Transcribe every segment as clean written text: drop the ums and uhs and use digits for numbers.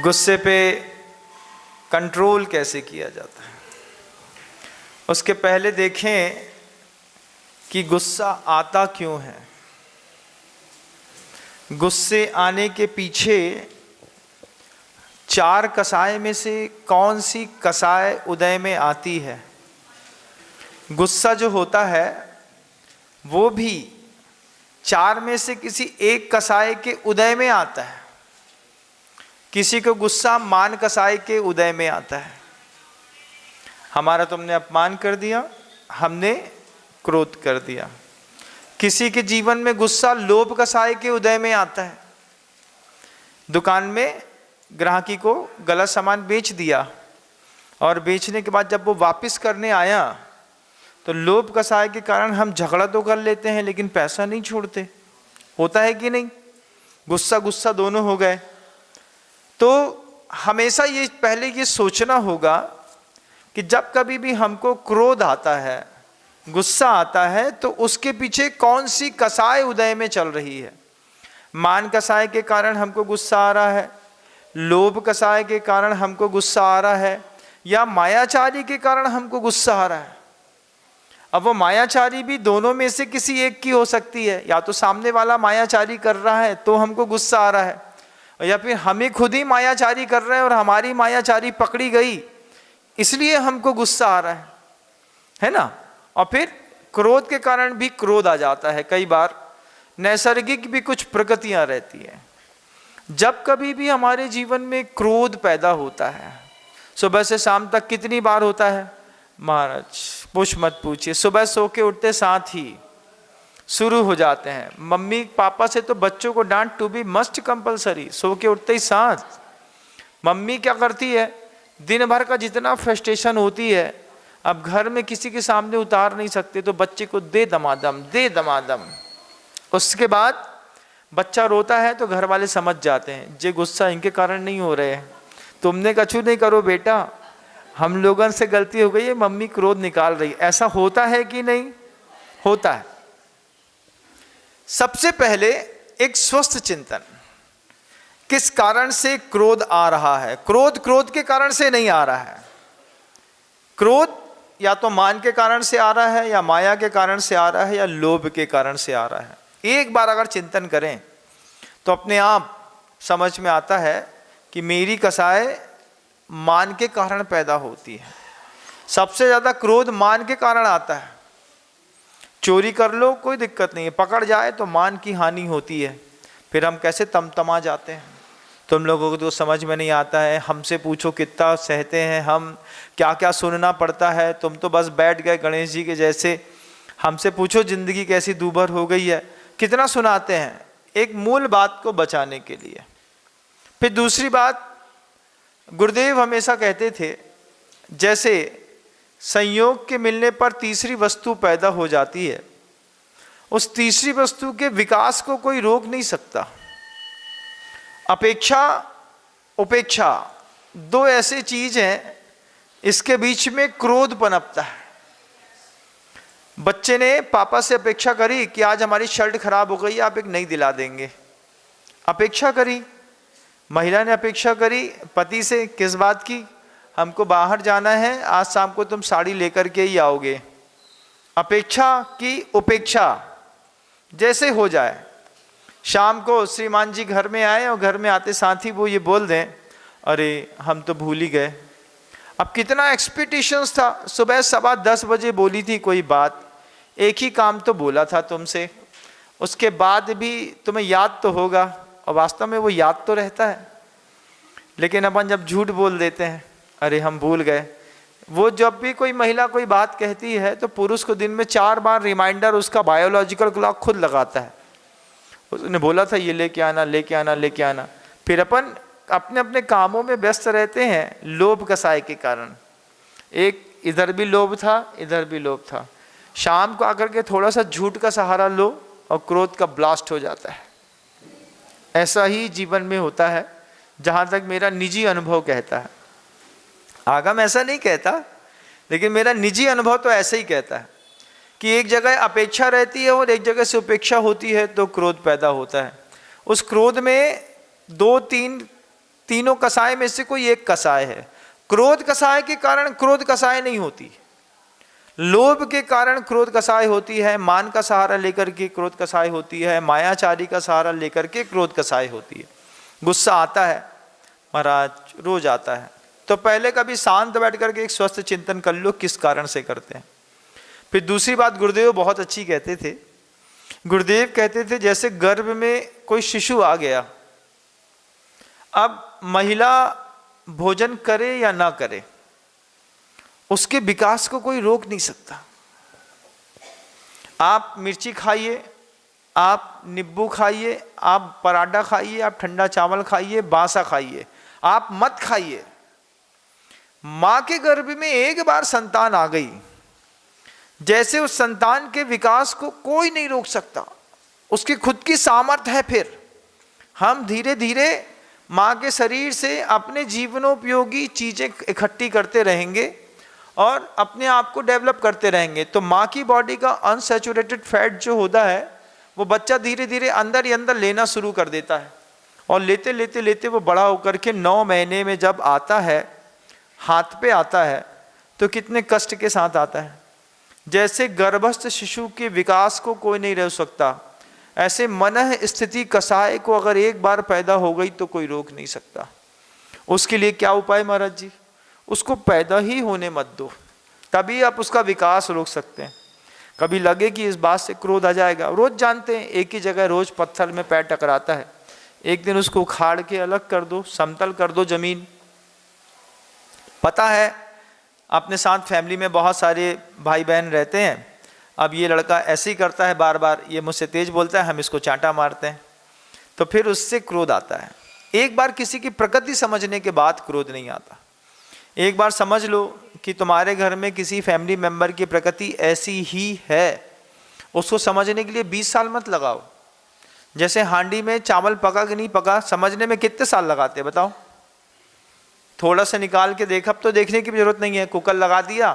गुस्से पे कंट्रोल कैसे किया जाता है। उसके पहले देखें कि गुस्सा आता क्यों है। गुस्से आने के पीछे 4 कसाय में से कौन सी कसाय उदय में आती है। गुस्सा जो होता है वो भी 4 में से किसी एक कसाय के उदय में आता है। किसी को गुस्सा मान कसाय के उदय में आता है। हमारा तुमने अपमान कर दिया, हमने क्रोध कर दिया। किसी के जीवन में गुस्सा लोभ कसाय के उदय में आता है। दुकान में ग्राहकी को गलत सामान बेच दिया और बेचने के बाद जब वो वापस करने आया तो लोभ कसाय के कारण हम झगड़ा तो कर लेते हैं लेकिन पैसा नहीं छोड़ते। होता है कि नहीं? गुस्सा गुस्सा दोनों हो गए। तो हमेशा ये पहले ये सोचना होगा कि जब कभी भी हमको क्रोध आता है, गुस्सा आता है, तो उसके पीछे कौन सी कसाय उदय में चल रही है। मान कसाय के कारण हमको गुस्सा आ रहा है, लोभ कसाय के कारण हमको गुस्सा आ रहा है, या मायाचारी के कारण हमको गुस्सा आ रहा है। अब वो मायाचारी भी दोनों में से किसी एक की हो सकती है। या तो सामने वाला मायाचारी कर रहा है तो हमको गुस्सा आ रहा है, या फिर हम ही खुद ही मायाचारी कर रहे हैं और हमारी मायाचारी पकड़ी गई इसलिए हमको गुस्सा आ रहा है ना। और फिर क्रोध के कारण भी क्रोध आ जाता है। कई बार नैसर्गिक भी कुछ प्रकृतियां रहती हैं। जब कभी भी हमारे जीवन में क्रोध पैदा होता है, सुबह से शाम तक कितनी बार होता है महाराज, पूछ मत पूछिए। सुबह सो के उठते साथ ही शुरू हो जाते हैं। मम्मी पापा से तो बच्चों को डांट टू बी मस्ट कंपलसरी। सो के उठते ही साथ मम्मी क्या करती है, दिन भर का जितना फ्रस्ट्रेशन होती है अब घर में किसी के सामने उतार नहीं सकते तो बच्चे को दे दमादम दे दमादम। उसके बाद बच्चा रोता है तो घर वाले समझ जाते हैं जे गुस्सा इनके कारण नहीं हो रहे हैं, तुमने कछु नहीं करो बेटा, हम लोगों से गलती हो गई है, मम्मी क्रोध निकाल रही। ऐसा होता है कि नहीं होता है। सबसे पहले एक स्वस्थ चिंतन, किस कारण से क्रोध आ रहा है। क्रोध के कारण से नहीं आ रहा है। क्रोध या तो मान के कारण से आ रहा है, या माया के कारण से आ रहा है, या लोभ के कारण से आ रहा है। एक बार अगर चिंतन करें तो अपने आप समझ में आता है कि मेरी कसाय मान के कारण पैदा होती है। सबसे ज्यादा क्रोध मान के कारण आता है। चोरी कर लो कोई दिक्कत नहीं है, पकड़ जाए तो मान की हानि होती है, फिर हम कैसे तमतमा जाते हैं। तुम लोगों को तो समझ में नहीं आता है, हमसे पूछो कितना सहते हैं हम, क्या क्या सुनना पड़ता है। तुम तो बस बैठ गए गणेश जी के जैसे। हमसे पूछो जिंदगी कैसी दूभर हो गई है, कितना सुनाते हैं एक मूल बात को बचाने के लिए। फिर दूसरी बात, गुरुदेव हमेशा कहते थे जैसे संयोग के मिलने पर तीसरी वस्तु पैदा हो जाती है, उस तीसरी वस्तु के विकास को कोई रोक नहीं सकता। अपेक्षा उपेक्षा दो ऐसी चीज हैं, इसके बीच में क्रोध पनपता है। बच्चे ने पापा से अपेक्षा करी कि आज हमारी शर्ट खराब हो गई, आप एक नई दिला देंगे, अपेक्षा करी। महिला ने अपेक्षा करी पति से, किस बात की, हमको बाहर जाना है, आज शाम को तुम साड़ी लेकर के ही आओगे। अपेक्षा की उपेक्षा जैसे हो जाए। शाम को श्रीमान जी घर में आए और घर में आते साथ ही वो ये बोल दें, अरे हम तो भूल ही गए। अब कितना एक्सपेक्टेशंस था, सुबह 10:15 बजे बोली थी कोई बात, एक ही काम तो बोला था तुमसे, उसके बाद भी तुम्हें याद तो होगा। और वास्तव में वो याद तो रहता है, लेकिन अपन जब झूठ बोल देते हैं, अरे हम भूल गए। वो जब भी कोई महिला कोई बात कहती है तो पुरुष को दिन में 4 बार रिमाइंडर उसका बायोलॉजिकल क्लॉक खुद लगाता है। उसने बोला था ये लेके आना लेके आना लेके आना। फिर अपन अपने अपने कामों में व्यस्त रहते हैं लोभ कसाय के कारण। एक इधर भी लोभ था, इधर भी लोभ था। शाम को आकर के थोड़ा सा झूठ का सहारा लो और क्रोध का ब्लास्ट हो जाता है। ऐसा ही जीवन में होता है, जहाँ तक मेरा निजी अनुभव कहता है। आगम ऐसा नहीं कहता, लेकिन मेरा निजी अनुभव तो ऐसा ही कहता है कि एक जगह अपेक्षा रहती है और एक जगह से उपेक्षा होती है तो क्रोध पैदा होता है। उस क्रोध में 2-3 तीनों कसाय में से कोई एक कसाय है। क्रोध कसाय के कारण क्रोध कसाय नहीं होती, लोभ के कारण क्रोध कसाय होती है, मान का सहारा लेकर के क्रोध कसाय होती है, मायाचारी का सहारा लेकर के क्रोध कसाय होती है। गुस्सा आता है महाराज, रोज आता है, तो पहले कभी शांत बैठ करके एक स्वस्थ चिंतन कर लो किस कारण से करते हैं। फिर दूसरी बात गुरुदेव बहुत अच्छी कहते थे, गुरुदेव कहते थे जैसे गर्भ में कोई शिशु आ गया, अब महिला भोजन करे या ना करे, उसके विकास को कोई रोक नहीं सकता। आप मिर्ची खाइए, आप नींबू खाइए, आप पराठा खाइए, आप ठंडा चावल खाइए, बासा खाइए, आप मत खाइए। मां के गर्भ में एक बार संतान आ गई, जैसे उस संतान के विकास को कोई नहीं रोक सकता, उसकी खुद की सामर्थ्य है। फिर हम धीरे धीरे मां के शरीर से अपने जीवनोपयोगी चीजें इकट्ठी करते रहेंगे और अपने आप को डेवलप करते रहेंगे। तो मां की बॉडी का अनसैचुरेटेड फैट जो होता है वो बच्चा धीरे धीरे अंदर ही अंदर लेना शुरू कर देता है, और लेते लेते लेते वो बड़ा होकर के 9 महीने में जब आता है, हाथ पे आता है, तो कितने कष्ट के साथ आता है। जैसे गर्भस्थ शिशु के विकास को कोई नहीं रोक सकता, ऐसे मन स्थिति कसाय को अगर एक बार पैदा हो गई तो कोई रोक नहीं सकता। उसके लिए क्या उपाय महाराज जी? उसको पैदा ही होने मत दो, तभी आप उसका विकास रोक सकते हैं। कभी लगे कि इस बात से क्रोध आ जाएगा, रोज जानते हैं एक ही जगह रोज पत्थर में पैर टकराता है, एक दिन उसको उखाड़ के अलग कर दो, समतल कर दो जमीन। पता है अपने साथ फैमिली में बहुत सारे भाई बहन रहते हैं, अब ये लड़का ऐसे ही करता है बार बार, ये मुझसे तेज बोलता है, हम इसको चांटा मारते हैं, तो फिर उससे क्रोध आता है। एक बार किसी की प्रकृति समझने के बाद क्रोध नहीं आता। एक बार समझ लो कि तुम्हारे घर में किसी फैमिली मेंबर की प्रकृति ऐसी ही है, उसको समझने के लिए 20 साल मत लगाओ। जैसे हांडी में चावल पका कि नहीं पका समझने में कितने साल लगाते हैं बताओ? थोड़ा सा निकाल के देखा, अब तो देखने की भी जरूरत नहीं है, कुकर लगा दिया,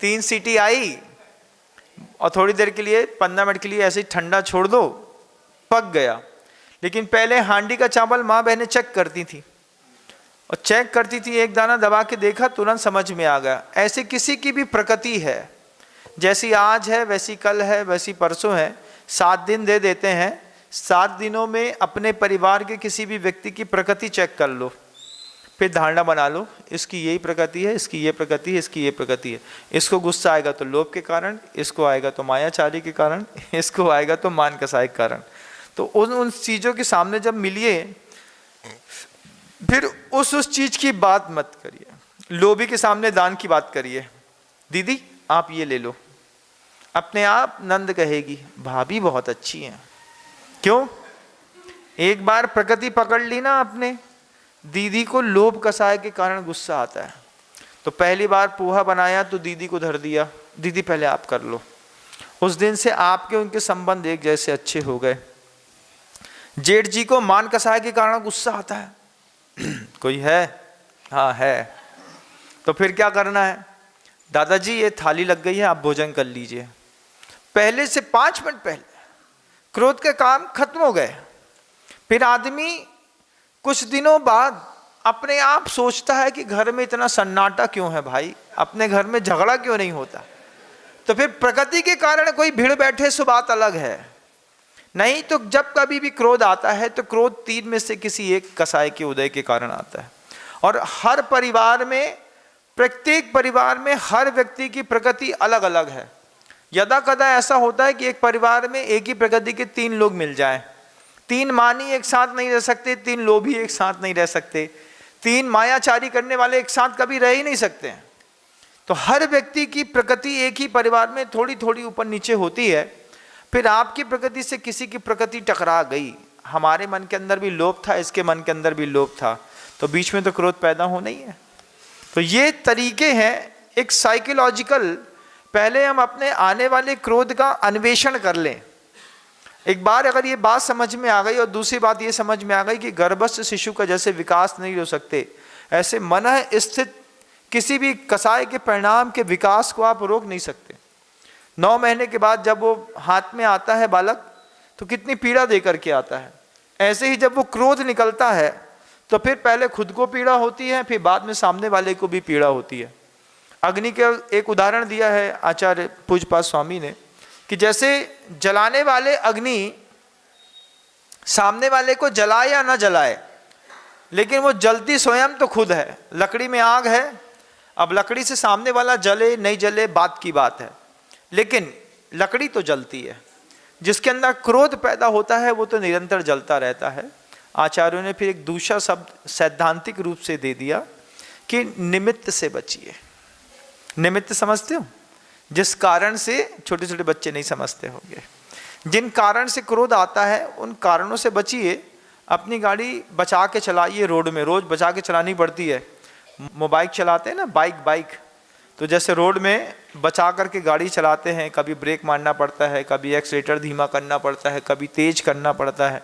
3 सीटी आई और थोड़ी देर के लिए 15 मिनट के लिए ऐसे ही ठंडा छोड़ दो, पक गया। लेकिन पहले हांडी का चावल माँ बहनें चेक करती थी, और चेक करती थी, एक दाना दबा के देखा, तुरंत समझ में आ गया। ऐसे किसी की भी प्रकृति है, जैसी आज है वैसी कल है वैसी परसों है। 7 दिन दे देते हैं, 7 दिनों में अपने परिवार के किसी भी व्यक्ति की प्रकृति चेक कर लो, फिर धारणा बना लो इसकी यही प्रकृति है, इसकी ये प्रकृति है, इसकी ये प्रकृति है। इसको गुस्सा आएगा तो लोभ के कारण, इसको आएगा तो मायाचारी के कारण, इसको आएगा तो मान कसाय के कारण। तो उन चीज़ों के सामने जब मिलिए, फिर उस चीज की बात मत करिए। लोभी के सामने दान की बात करिए, दीदी आप ये ले लो, अपने आप नंद कहेगी भाभी बहुत अच्छी हैं। क्यों? एक बार प्रकृति पकड़ ली ना आपने। दीदी को लोभ कसाय के कारण गुस्सा आता है, तो पहली बार पोहा बनाया तो दीदी को धर दिया, दीदी पहले आप कर लो। उस दिन से आपके उनके संबंध एक जैसे अच्छे हो गए। जेठ जी को मान कसाय के कारण गुस्सा आता है, कोई है? हाँ है। तो फिर क्या करना है? दादाजी ये थाली लग गई है, आप भोजन कर लीजिए। पहले से 5 मिनट पहले क्रोध के काम खत्म हो गए। फिर आदमी कुछ दिनों बाद अपने आप सोचता है कि घर में इतना सन्नाटा क्यों है भाई, अपने घर में झगड़ा क्यों नहीं होता। तो फिर प्रकृति के कारण कोई भीड़ बैठे सो बात अलग है, नहीं तो जब कभी भी क्रोध आता है तो क्रोध 3 में से किसी एक कसाय के उदय के कारण आता है। और हर परिवार में, प्रत्येक परिवार में हर व्यक्ति की प्रकृति अलग अलग है। यदा कदा ऐसा होता है कि एक परिवार में एक ही प्रकृति के 3 लोग मिल जाएं। 3 मानी एक साथ नहीं रह सकते, 3 लोभी एक साथ नहीं रह सकते, 3 मायाचारी करने वाले एक साथ कभी रह ही नहीं सकते। तो हर व्यक्ति की प्रकृति एक ही परिवार में थोड़ी थोड़ी ऊपर नीचे होती है। फिर आपकी प्रकृति से किसी की प्रकृति टकरा गई, हमारे मन के अंदर भी लोभ था, इसके मन के अंदर भी लोभ था, तो बीच में तो क्रोध पैदा होना ही है। तो ये तरीके हैं एक साइकोलॉजिकल। पहले हम अपने आने वाले क्रोध का अन्वेषण कर लें। एक बार अगर ये बात समझ में आ गई, और दूसरी बात ये समझ में आ गई कि गर्भस्थ शिशु का जैसे विकास नहीं हो सकते, ऐसे मन स्थित किसी भी कसाय के परिणाम के विकास को आप रोक नहीं सकते। 9 महीने के बाद जब वो हाथ में आता है बालक, तो कितनी पीड़ा दे करके आता है। ऐसे ही जब वो क्रोध निकलता है तो फिर पहले खुद को पीड़ा होती है, फिर बाद में सामने वाले को भी पीड़ा होती है। अग्नि का एक उदाहरण दिया है आचार्य पूज्यपाद स्वामी ने कि जैसे जलाने वाले अग्नि सामने वाले को जलाए या ना जलाए, लेकिन वो जलती स्वयं तो खुद है। लकड़ी में आग है, अब लकड़ी से सामने वाला जले नहीं जले बात की बात है, लेकिन लकड़ी तो जलती है। जिसके अंदर क्रोध पैदा होता है वो तो निरंतर जलता रहता है। आचार्यों ने फिर एक दूसरा शब्द सैद्धांतिक रूप से दे दिया कि निमित्त से बचिए। निमित्त समझते हो? जिस कारण से, छोटे छोटे बच्चे नहीं समझते होंगे, जिन कारण से क्रोध आता है उन कारणों से बचिए। अपनी गाड़ी बचा के चलाइए, रोड में रोज बचा के चलानी पड़ती है। मोबाइल चलाते हैं ना, बाइक, तो जैसे रोड में बचा करके गाड़ी चलाते हैं, कभी ब्रेक मारना पड़ता है, कभी एक्सीलेटर धीमा करना पड़ता है, कभी तेज करना पड़ता है।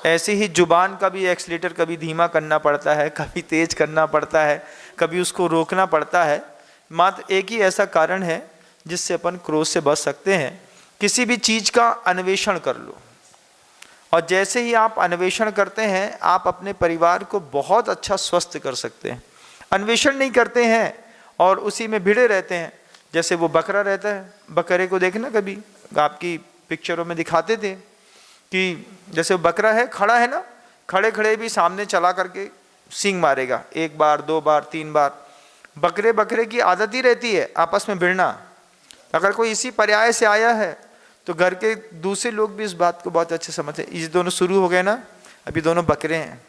ऐसे ही जुबान का भी एक्सीलेटर कभी धीमा करना पड़ता है, कभी तेज करना पड़ता है, कभी उसको रोकना पड़ता है। मात्र एक ही ऐसा कारण है जिससे अपन क्रोध से बच सकते हैं। किसी भी चीज़ का अन्वेषण कर लो, और जैसे ही आप अन्वेषण करते हैं आप अपने परिवार को बहुत अच्छा स्वस्थ कर सकते हैं। अन्वेषण नहीं करते हैं और उसी में भिड़े रहते हैं। जैसे वो बकरा रहता है, बकरे को देखना, कभी आपकी पिक्चरों में दिखाते थे कि जैसे वो बकरा है, खड़ा है ना, खड़े खड़े भी सामने चला करके सींग मारेगा, 1 बार 2 बार 3 बार। बकरे की आदत ही रहती है आपस में भिड़ना। अगर कोई इसी पर्याय से आया है तो घर के दूसरे लोग भी इस बात को बहुत अच्छे समझते हैं। ये दोनों शुरू हो गए ना, अभी दोनों बकरे हैं,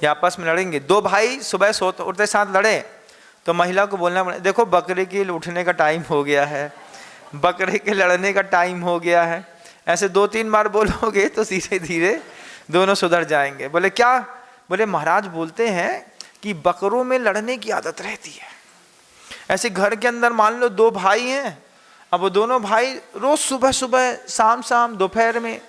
ये आपस में लड़ेंगे। 2 भाई सुबह सोते उठते साथ लड़े तो महिला को बोलना पड़े, देखो बकरे के उठने का टाइम हो गया है, बकरे के लड़ने का टाइम हो गया है। ऐसे 2-3 बार बोलोगे तो धीरे धीरे दोनों सुधर जाएंगे। बोले क्या? बोले महाराज बोलते हैं कि बकरों में लड़ने की आदत रहती है। ऐसे घर के अंदर मान लो 2 भाई हैं, अब वो दोनों भाई रोज सुबह सुबह शाम दोपहर में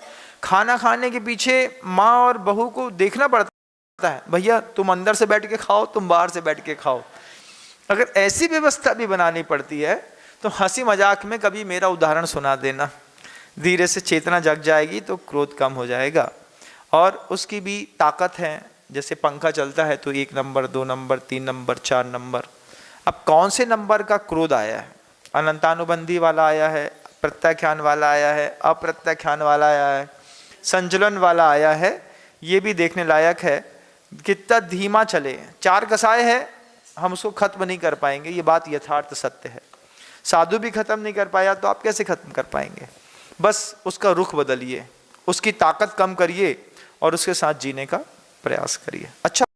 खाना खाने के पीछे माँ और बहू को देखना पड़ता है, भैया तुम अंदर से बैठ के खाओ, तुम बाहर से बैठ के खाओ। अगर ऐसी व्यवस्था भी बनानी पड़ती है तो हंसी मजाक में कभी मेरा उदाहरण सुना देना, धीरे से चेतना जग जाएगी तो क्रोध कम हो जाएगा। और उसकी भी ताकत है। जैसे पंखा चलता है तो 1 नंबर 2 नंबर 3 नंबर 4 नंबर। अब कौन से नंबर का क्रोध आया है? अनंतानुबंधी वाला आया है, प्रत्याख्यान वाला आया है, अप्रत्याख्यान वाला आया है, संचलन वाला आया है। ये भी देखने लायक है कितना धीमा चले। 4 कसाय है, हम उसको खत्म नहीं कर पाएंगे, ये बात यथार्थ सत्य है। साधु भी खत्म नहीं कर पाया तो आप कैसे खत्म कर पाएंगे? बस उसका रुख बदलिए, उसकी ताकत कम करिए और उसके साथ जीने का प्रयास करिए। अच्छा।